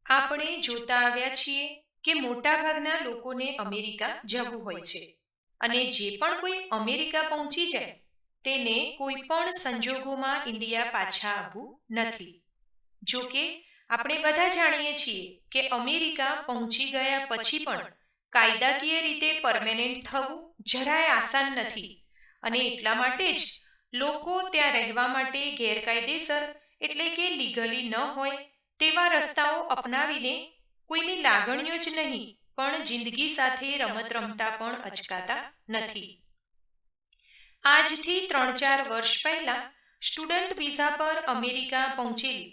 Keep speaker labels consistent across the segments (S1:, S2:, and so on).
S1: આપણે જોતા આવ્યા છીએ કે મોટાભાગના લોકોને અમેરિકા જવું હોય છે અને જે પણ કોઈ અમેરિકા પહોંચી જાય તેને કોઈ પણ સંજોગોમાં ઇન્ડિયા પાછા આવવું નથી. જો કે આપણે બધા જાણીએ છીએ કે અમેરિકા પહોંચી ગયા પછી પણ કાયદાકીય રીતે પરમેનન્ટ થવું જરાય આસાન નથી અને એટલા માટે જ લોકો ત્યાં રહેવા માટે ગેરકાયદેસર એટલે કે લીગલી ન હોય તેવા રસ્તાઓ અપનાવીને કોઈની લાગણીઓ જ નહીં પણ જિંદગી સાથે રમત રમતા પણ અચકાતા નથી. આજથી 3-4 વર્ષ પહેલા સ્ટુડન્ટ વિઝા પર અમેરિકા પહોંચેલી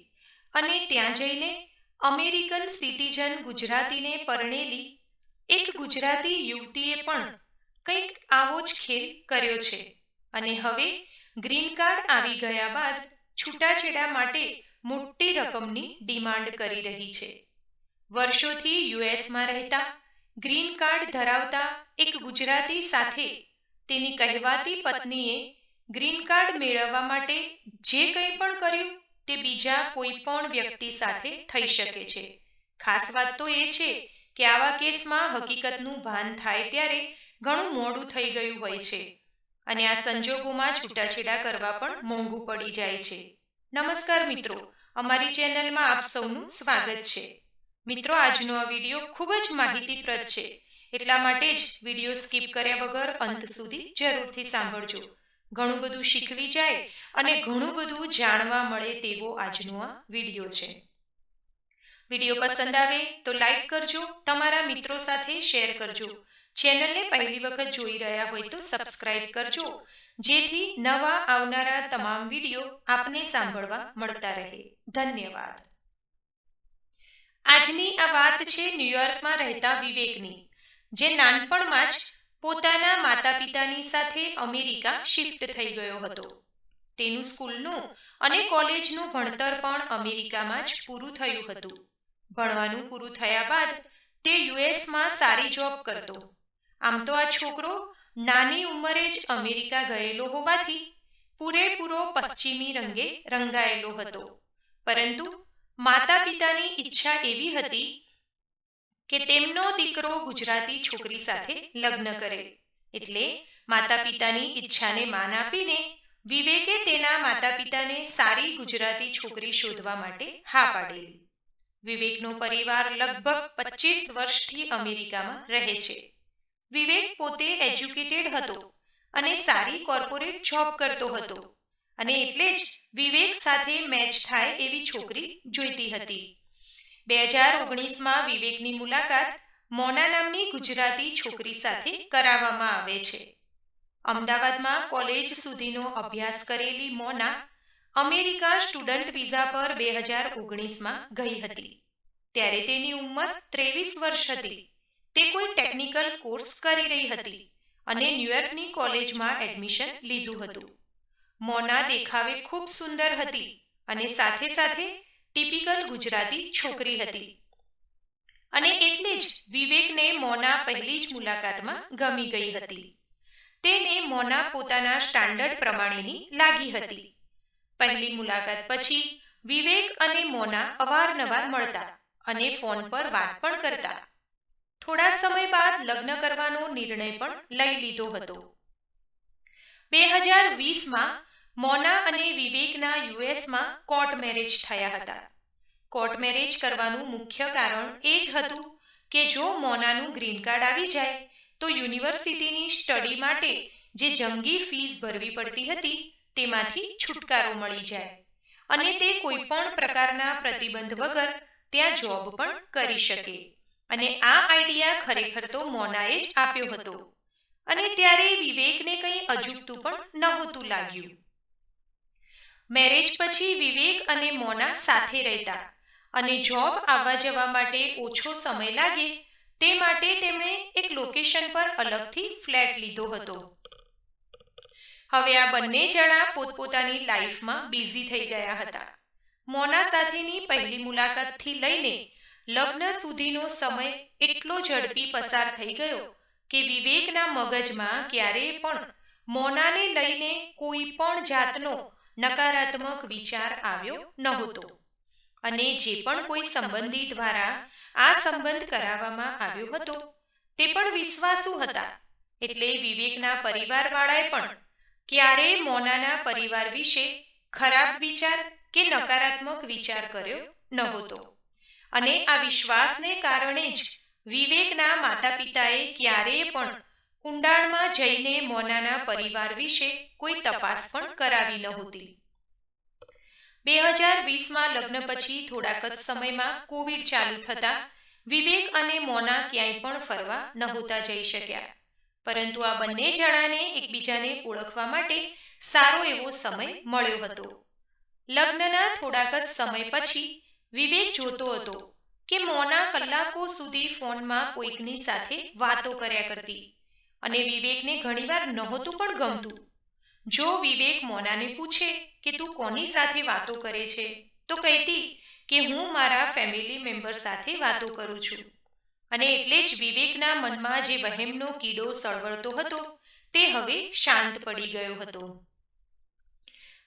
S1: અને ત્યાં જઈને અમેરિકન સિટીઝન ગુજરાતીને પરણેલી એક ગુજરાતી યુવતીએ પણ કંઈક આવો જ ખેલ કર્યો છે અને હવે ગ્રીન કાર્ડ આવી ગયા બાદ છૂટાછેડા માટે મોટી રકમની ડિમાન્ડ કરી રહી છે. વર્ષોથી યુએસમાં રહેતા ગ્રીન કાર્ડ ધરાવતા એક ગુજરાતી સાથે તેની કહેવાતી પત્નીએ ગ્રીન કાર્ડ મેળવવા માટે જે કંઈ પણ કર્યું તે બીજા કોઈ પણ વ્યક્તિ સાથે થઈ શકે છે. ખાસ વાત તો એ છે કે આવા કેસમાં હકીકતનું ભાન થાય ત્યારે ઘણું મોડું થઈ ગયું હોય છે અને આ સંજોગોમાં છૂટાછેડા કરવા પણ મોંઘું પડી જાય છે. નમસ્કાર મિત્રો, અમારી ચેનલમાં આપ સૌનું સ્વાગત છે. મિત્રો, આજનો આ વિડીયો ખૂબ જ માહિતીપ્રદ છે, એટલા માટે જ વિડીયો સ્કીપ કર્યા વગર અંત સુધી જરૂરથી સાંભળજો. ઘણું બધું શીખવી જાય અને ઘણું બધું જાણવા મળે તેવો આજનો આ વિડીયો છે. વિડીયો પસંદ આવે તો લાઈક કરજો, તમારા મિત્રો સાથે શેર કરજો. ચેનલને પહેલી વખત જોઈ રહ્યા હોય તો સબસ્ક્રાઇબ કરજો, જેથી નવા આવનારા તમામ વિડીયો આપને સાંભળવા મળતા રહે. ધન્યવાદ. આજની આ વાત છે ન્યુયોર્કમાં રહેતા વિવેકની, જે નાનપણમાં જ પોતાના માતા પિતાની સાથે અમેરિકા શિફ્ટ થઈ ગયો હતો. તેનું સ્કૂલનું અને કોલેજનું ભણતર પણ અમેરિકામાં જ પૂરું થયું હતું. ભણવાનું પૂરું થયા બાદ તે યુએસમાં સારી જોબ કરતો. આમ તો આ છોકરો નાની ઉંમરે જ અમેરિકા ગયેલો હોવાથી પૂરેપૂરો પશ્ચિમી રંગે રંગાયેલો હતો, પરંતુ માતા પિતાની ઈચ્છા એવી હતી કે તેમનો દીકરો ગુજરાતી છોકરી સાથે લગ્ન કરે. એટલે માતા પિતાની ઈચ્છાને માન આપીને વિવેકે તેના માતા પિતાને સારી ગુજરાતી છોકરી શોધવા માટે હા પાડેલી. વિવેકનો પરિવાર લગભગ 25 વર્ષથી અમેરિકામાં રહે છે. વિવેક પોતે એજ્યુકેટેડ હતો અને સારી કોર્પોરેટ જોબ કરતો હતો અને એટલે જ વિવેક સાથે મેચ થાય એવી છોકરી જોઈતી હતી. 2019માં વિવેકની મુલાકાત મોના નામની ગુજરાતી છોકરી સાથે કરાવવામાં આવે છે. અમદાવાદમાં કોલેજ સુધીનો અભ્યાસ કરેલી મોના અમેરિકા સ્ટુડન્ટ વિઝા પર 2019માં ગઈ હતી. ત્યારે તેની ઉંમર 23 વર્ષ હતી. તે કોઈ ટેકનિકલ કોર્સ કરી રહી હતી અને ન્યુયોર્કની કોલેજમાં એડમિશન લીધું હતું. મોના દેખાવે ખૂબ સુંદર હતી અને સાથે સાથે ટિપિકલ ગુજરાતી છોકરી હતી અને એટલે જ વિવેકને મોના પહેલી જ મુલાકાતમાં ગમી ગઈ હતી. તેને મોના પોતાના સ્ટાન્ડર્ડ પ્રમાણેની લાગી હતી. પહેલી મુલાકાત પછી વિવેક અને મોના અવારનવાર મળતા અને ફોન પર વાત પણ કરતા. થોડા સમય બાદ લગ્ન કરવાનો નિર્ણય પણ લઈ લીધો હતો. 2020માં મોના અને વિવેકના યુએસમાં કોર્ટ મેરેજ થયા હતા. કોર્ટ મેરેજ કરવાનું મુખ્ય કારણ એ જ હતું કે જો મોનાનું ગ્રીન કાર્ડ આવી જાય તો યુનિવર્સિટીની સ્ટડી માટે જે જંગી ફીસ ભરવી પડતી હતી તેમાંથી છુટકારો મળી જાય અને તે કોઈ પણ પ્રકારના પ્રતિબંધ વગર ત્યાં જોબ પણ કરી શકે. અને આ આઈડિયા ખરેખર તો મોનાએ જ આપ્યો હતો અને ત્યારે વિવેકને કંઈ અજુગતું પણ નહોતું લાગ્યું. મેરેજ પછી વિવેક અને મોના સાથે રહેતા અને જોબ આવવા જવા માટે ઓછો સમય લાગે તે માટે તેમણે એક લોકેશન પર અલગથી ફ્લેટ લીધો હતો. હવે આ બંને જણા પોતપોતાની લાઈફમાં બિઝી થઈ ગયા હતા. મોના સાથેની પહેલી મુલાકાતથી લઈને લગ્ન સુધીનો સમય એટલો ઝડપી પસાર થઈ ગયો કે વિવેકના મગજમાં ક્યારેય પણ મોનાને લઈને કોઈ પણ જાતનો નકારાત્મક વિચાર આવ્યો નહોતો. અને જે પણ કોઈ સંબંધી દ્વારા આ સંબંધ કરાવવામાં આવ્યો હતો તે પણ વિશ્વાસુ હતા. એટલે વિવેકના પરિવારવાળાએ પણ ક્યારેય મોનાના પરિવાર વિશે ખરાબ વિચાર કે નકારાત્મક વિચાર કર્યો નહોતો. અને આ વિશ્વાસને કારણે જ વિવેકના માતા પિતાએ ક્યારેય પણ ઊંડાણમાં જઈને મોનાના પરિવાર વિશે કોઈ તપાસ પણ કરાવી નહોતી. 2020માં લગ્ન પછી થોડાક જ સમયમાં કોવિડ ચાલુ થતા વિવેક અને મોના ક્યાંય પણ ફરવા નહોતા જઈ શક્યા. પરંતુ આ બંને જણાને એકબીજાને ઓળખવા માટે સારો એવો સમય મળ્યો હતો. લગ્નના થોડાક જ સમય પછી વિવેક જોતો હતો કે મોના કલાકો સુધી ફોનમાં કોઈકની સાથે વાતો કર્યા કરતી અને વિવેકને ઘણીવાર નહોતું પણ ગમતું. જો વિવેક મોનાને પૂછે કે તું કોની સાથે વાતો કરે છે તો કહેતી કે હું મારા ફેમિલી મેમ્બર સાથે વાતો કરું છું. અને એટલે જ વિવેકના મનમાં જે વહેમનો કીડો સળવળતો હતો તે હવે શાંત પડી ગયો હતો.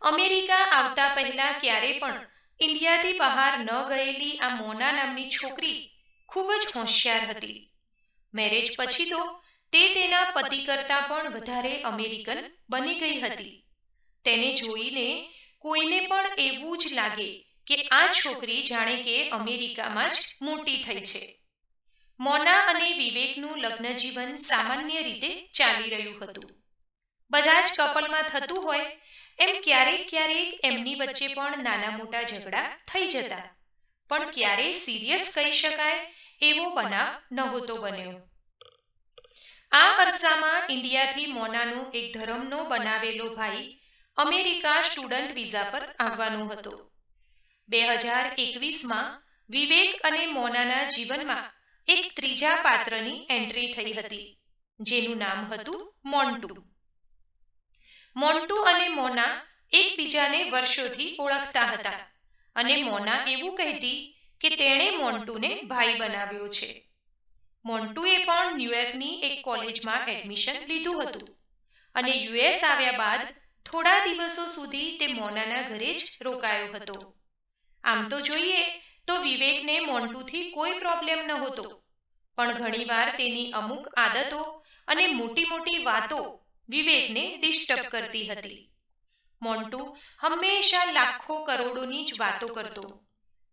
S1: અમેરિકા આવતા પહેલા ક્યારે પણ ઇન્ડિયાથી બહાર ન ગયેલી આ મોના નામની છોકરી ખૂબ જ હોશિયાર હતી. મેરેજ પછી તો તે તેના પતિ કરતાં પણ વધારે અમેરિકન બની ગઈ હતી. તેને જોઈને કોઈને પણ એવું જ લાગે કે આ છોકરી જાણે કે અમેરિકામાં જ મોટી થઈ છે. મોના અને વિવેકનું લગ્ન જીવન સામાન્ય રીતે ચાલી રહ્યું હતું. બધા જ કપલમાં થતું હોય એમ ક્યારેક એમની વચ્ચે પણ નાના મોટા ઝઘડા થઈ જતા, પણ ક્યારેય સિરિયસ કહી શકાય એવો બનાવ નહોતો બન્યો. આ અરસામાં ઇન્ડિયાથી મોનાનો એક ધરમનો બનાવેલો ભાઈ અમેરિકા સ્ટુડન્ટ વિઝા પર આવવાનો હતો. 2021માં વિવેક અને મોનાના જીવનમાં એક ત્રીજા પાત્રની એન્ટ્રી થઈ હતી, જેનું નામ હતું મોન્ટુ. મોન્ટુ અને મોના એકબીજાને વર્ષોથી ઓળખતા હતા અને મોના એવું કહેતી કે તેણે મોન્ટુને ભાઈ બનાવ્યો છે. મોન્ટુએ પણ ન્યૂયોર્કની એક કોલેજમાં એડમિશન લીધું હતું અને યુએસ આવ્યા બાદ થોડા દિવસો સુધી તે મોનાના ઘરે જ રોકાયો હતો. આમ તો જોઈએ તો વિવેકને મોન્ટુથી કોઈ પ્રોબ્લેમ નહોતો, પણ ઘણીવાર તેની અમુક આદતો અને મોટી વાતો વિવેકને ડિસ્ટર્બ કરતી હતી. મોન્ટુ હંમેશા લાખો કરોડોની જ વાતો કરતો.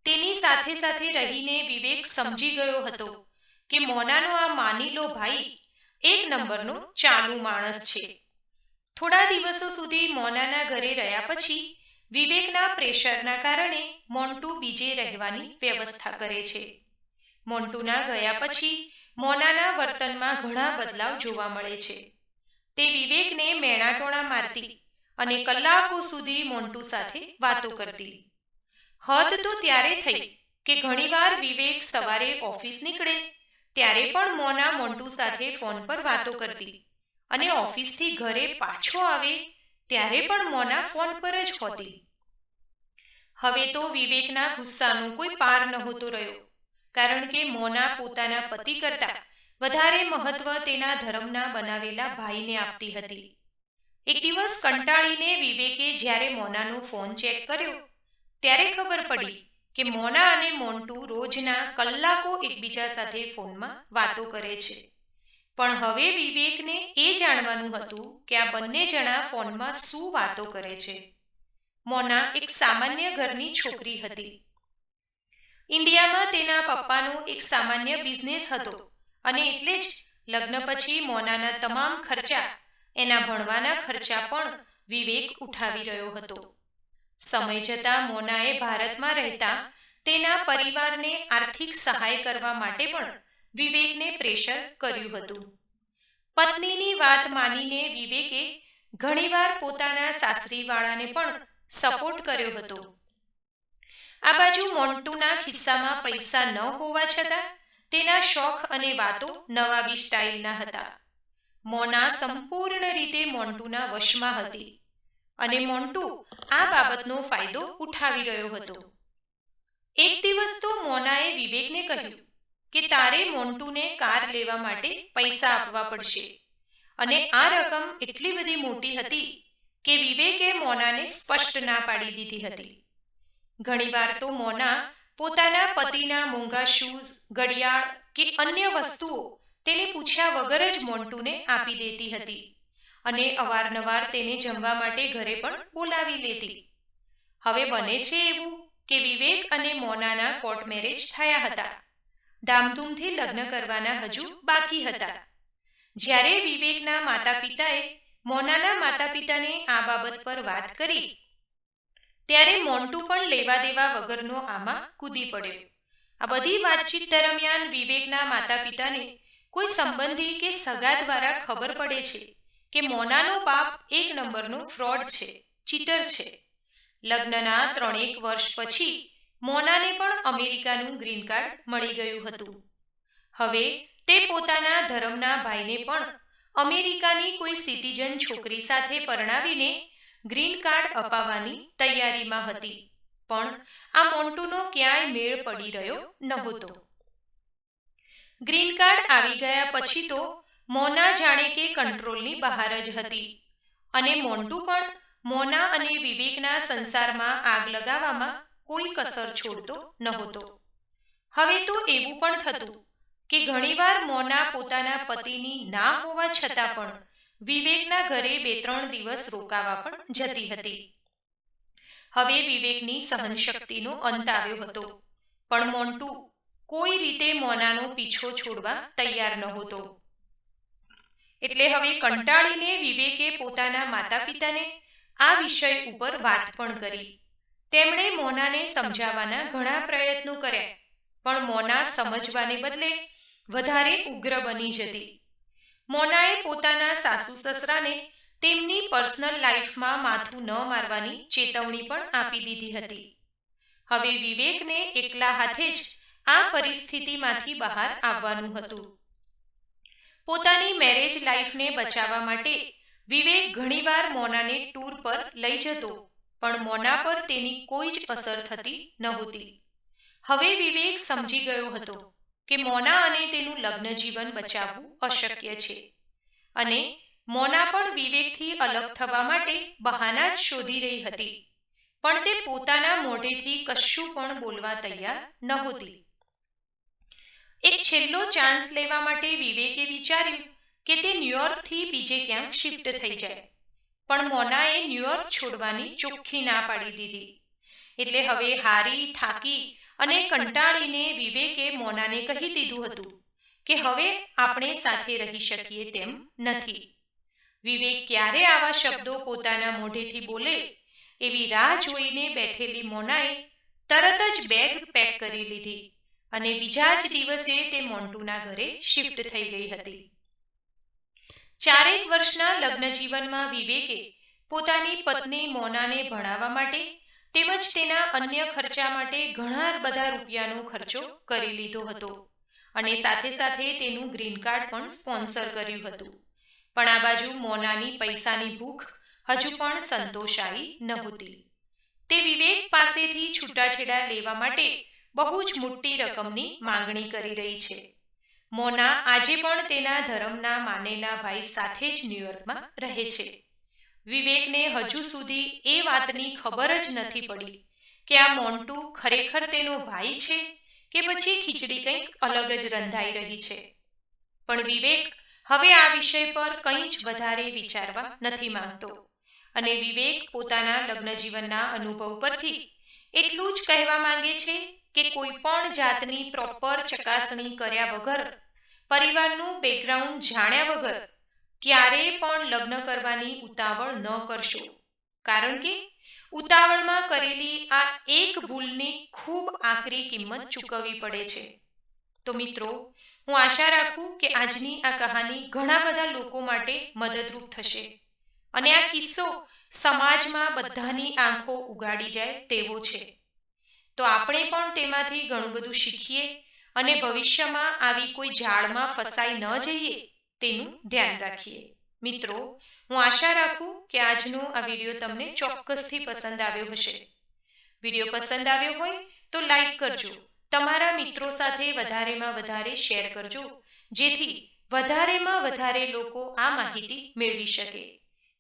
S1: તેની સાથે રહીને વિવેક સમજી ગયો હતો કે મોનાનો આ માનીલો ભાઈ એક નંબરનો ચાલુ માણસ છે. થોડા દિવસો સુધી મોનાના ઘરે રહ્યા પછી વિવેકના પ્રેશરના કારણે મોન્ટુ બીજે રહેવાની વ્યવસ્થા કરે છે. મોન્ટુના ગયા પછી મોનાના વર્તનમાં ઘણા બદલાવ જોવા મળે છે. તે વિવેકને મેણાટોણા મારતી અને કલાકો સુધી મોન્ટુ સાથે વાતો કરતી. હદ તો ત્યારે થઈ કે ઘણીવાર વિવેક સવારે ઓફિસ નીકળે ત્યારે પણ મોના મોન્ટુ સાથે ફોન પર વાતો કરતી અને ઓફિસથી ઘરે પાછો આવે ત્યારે પણ મોના ફોન પર જ હોતી. હવે તો વિવેકના ગુસ્સાનો કોઈ પાર નહોતો રહ્યો, કારણ કે મોના પોતાના પતિ કરતાં વધારે મહત્વ તેના ધર્મના બનાવેલા ભાઈને આપતી હતી. એક દિવસ કંટાળીને વિવેકે જ્યારે મોનાનો ફોન ચેક કર્યો ત્યારે ખબર પડી કે મોના અને મોન્ટુ રોજના કલાકો એકબીજા સાથે ફોનમાં વાતો કરે છે. પણ હવે વિવેકને એ જાણવાનું હતું કે આ બંને જણા ફોનમાં શું વાતો કરે છે. મોના એક સામાન્ય ઘરની છોકરી હતી. ઇન્ડિયામાં તેના પપ્પાનો એક સામાન્ય બિઝનેસ હતો અને એટલે જ લગ્ન પછી મોનાના તમામ ખર્ચા, એના ભણવાના ખર્ચા પણ વિવેક ઉઠાવી રહ્યો હતો. સમય જતાં મોનાએ ભારતમાં રહેતા તેના પરિવારને આર્થિક સહાય કરવા માટે પણ વિવેકને પ્રેશર કર્યું હતું. પત્નીની વાત માનીને વિવેકે ઘણીવાર પોતાના સાસરીવાળાને પણ સપોર્ટ કર્યો હતો. આ બાજુ મોન્ટુના ખિસ્સામાં પૈસા ન હોવા છતાં તેના શોખ અને વાતો નવાબી સ્ટાઇલના હતા. મોના સંપૂર્ણ રીતે મોન્ટુના વશમાં હતી અને મોન્ટુ આ બાબતનો ફાયદો ઉઠાવી રહ્યો હતો. એક દિવસ તો મોનાએ વિવેકને કહ્યું કે તારે મોન્ટુને કાર લેવા માટે પૈસા આપવા પડશે, અને આ રકમ એટલી બધી મોટી હતી કે વિવેકે મોનાને સ્પષ્ટ ના પાડી દીધી હતી. ઘણીવાર તો મોના પોતાના પતિના મોંઘા શૂઝ, ઘડિયાળ કે અન્ય વસ્તુઓ તેને પૂછ્યા વગર જ મોન્ટુને આપી દેતી હતી અને અવારનવાર તેને જમવા માટે ઘરે પણ બોલાવી લેતી. હવે બને છે એવું કે વિવેક અને મોનાના કોર્ટ મેરેજ થયા હતા. ધામધૂમથી લગ્ન કરવાના હજુ બાકી હતા. જ્યારે વિવેકના માતા પિતાએ મોનાના માતા પિતાને આ બાબત પર વાત કરી ત્યારે મોન્ટુ પણ લેવા દેવા વગરનો આમાં કૂદી પડ્યો. આ બધી વાતચીત દરમિયાન વિવેકના માતા પિતાને કોઈ સંબંધી કે સગા દ્વારા ખબર પડે છે કે મોનાનો બાપ એક નંબરનો ફ્રોડ છે, ચીટર છે. લગ્નના 3 વર્ષ પછી મોનાને પણ અમેરિકાનું ગ્રીન કાર્ડ મળી ગયું હતું. હવે તે પોતાના ધર્મના ભાઈને પણ અમેરિકાની કોઈ સિટીઝન છોકરી સાથે પરણાવીને ગ્રીન કાર્ડ અપાવવાની તૈયારીમાં હતી. પણ આ મોન્ટુનો ક્યાંય મેળ પડી રહ્યો નહોતો. ગ્રીન કાર્ડ આવી ગયા પછી તો મોના જાણે કે કંટ્રોલની બહાર જ હતી અને મોન્ટુ પણ મોના અને વિવેકના સંસારમાં આગ લગાવવામાં કોઈ કસર છોડતો નહોતો. હવે તો એવું પણ થતું કે ઘણીવાર મોના પોતાના પતિની ના હોવા છતાં પણ વિવેકના ઘરે 2-3 દિવસ રોકાવા પણ જતી હતી. હવે વિવેકની સહનશક્તિનો અંત આવ્યો હતો, પણ મોન્ટુ કોઈ રીતે મોનાનો પીછો છોડવા તૈયાર નહોતો. એટલે હવે કંટાળીને વિવેકે પોતાના માતા પિતાને આ વિષય ઉપર વાત પણ કરી. તેમણે મોનાને સમજાવવાના ઘણા પ્રયત્નો કર્યા, પણ મોના સમજવાને બદલે વધારે ઉગ્ર બની જતી. મોનાએ પોતાના સાસુ સસરાને તેમની પર્સનલ લાઈફમાં માથું ન મારવાની ચેતવણી પણ આપી દીધી હતી. હવે વિવેકને એકલા હાથે જ આ પરિસ્થિતિમાંથી બહાર આવવાનું હતું. પોતાની મેરેજ લાઈફને બચાવવા માટે વિવેક ઘણીવાર મોનાને ટૂર પર લઈ જતો, પણ મોના પર તેની કોઈ જ અસર થતી નહોતી. હવે વિવેક સમજી ગયો હતો કે મોના અને તેનું લગ્ન જીવન બચાવવું અશક્ય છે અને મોના પણ વિવેકથી અલગ થવા માટે બહાના જ શોધી રહી હતી, પણ તે પોતાના મોઢેથી કશું પણ બોલવા તૈયાર નહોતી. એક છેલ્લો ચાન્સ લેવા માટે વિવેકે વિચાર્યું કે તે ન્યૂયોર્કથી બીજે ક્યાંક શિફ્ટ થઈ જાય, પણ મોનાએ ન્યૂયોર્ક છોડવાની ચોખ્ખી ના પાડી દીધી. એટલે હવે હારી, થાકી અને કંટાળીને વિવેકે મોનાને કહી દીધું હતું કે હવે આપણે સાથે રહી શકીએ તેમ નથી. વિવેક ક્યારે આવા શબ્દો પોતાના મોઢેથી બોલે એવી રાહ જોઈને બેઠેલી મોનાએ તરત જ બેગ પેક કરી લીધી અને બીજા જ દિવસે તે મોન્ટુના ઘરે શિફ્ટ થઈ ગઈ હતી. 4 વર્ષના લગ્ન જીવનમાં વિવેકે પોતાની પત્ની મોનાને ભણાવવા માટે તેમજ તેના અન્ય ખર્ચા માટે ઘણા બધા રૂપિયાનો ખર્ચો કરી લીધો હતો અને સાથે સાથે તેનું ગ્રીન કાર્ડ પણ સ્પોન્સર કર્યું હતું. પણ આ બાજુ મોનાની પૈસાની ભૂખ હજુ પણ સંતોષાઈ નહોતી. તે વિવેક પાસેથી છૂટાછેડા લેવા માટે બહુ જ મોટી રકમની માંગણી કરી રહી છે. મોના આજે પણ તેના ધર્મના માનેલા ભાઈ સાથે જ ન્યૂયોર્કમાં રહે છે. વિવેકને હજુ સુધી એ વાતની ખબર જ નથી પડી કે આ મોન્ટુ ખરેખર તેનો ભાઈ છે કે પછી ખીચડી કંઈક અલગ જ રંધાઈ રહી છે. પણ વિવેક હવે આ વિષય પર કંઈ જ વધારે વિચારવા નથી માંગતો અને વિવેક પોતાના લગ્ન જીવનના અનુભવ પરથી એટલું જ કહેવા માંગે છે કે કોઈ પણ જાતની પ્રોપર ચકાસણી કર્યા વગર, પરિવારનું બેકગ્રાઉન્ડ જાણ્યા વગર ક્યારેય પણ લગ્ન કરવાની ઉતાવળ ન કરશો, કારણ કે ઉતાવળમાં કરેલી આ એક ભૂલની ખૂબ આકરી કિંમત ચૂકવવી પડે છે. તો મિત્રો, હું આશા રાખું કે આજની આ કહાની ઘણા બધા લોકો માટે મદદરૂપ થશે અને આ કિસ્સો સમાજમાં બધાની આંખો ઉગાડી જાય તેવો છે. તો આપણે પણ તેમાંથી ઘણું બધું શીખીએ અને ભવિષ્યમાં આવી કોઈ જાળમાં ફસાઈ ન જઈએ તેનું ધ્યાન રાખીએ. મિત્રો, હું આશા રાખું કે આજનો આ વિડીયો તમને ચોક્કસથી પસંદ આવ્યો હશે. વિડીયો પસંદ આવ્યો હોય તો લાઈક કરજો, તમારા મિત્રો સાથે વધારેમાં વધારે શેર કરજો, જેથી વધારેમાં વધારે લોકો આ માહિતી મેળવી શકે.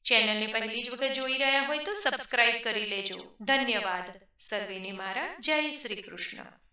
S1: ચેનલને પહેલી જ વખત જોઈ રહ્યા હોય તો સબસ્ક્રાઇબ કરી લેજો. ધન્યવાદ. સર્વેને મારા જય શ્રી કૃષ્ણ.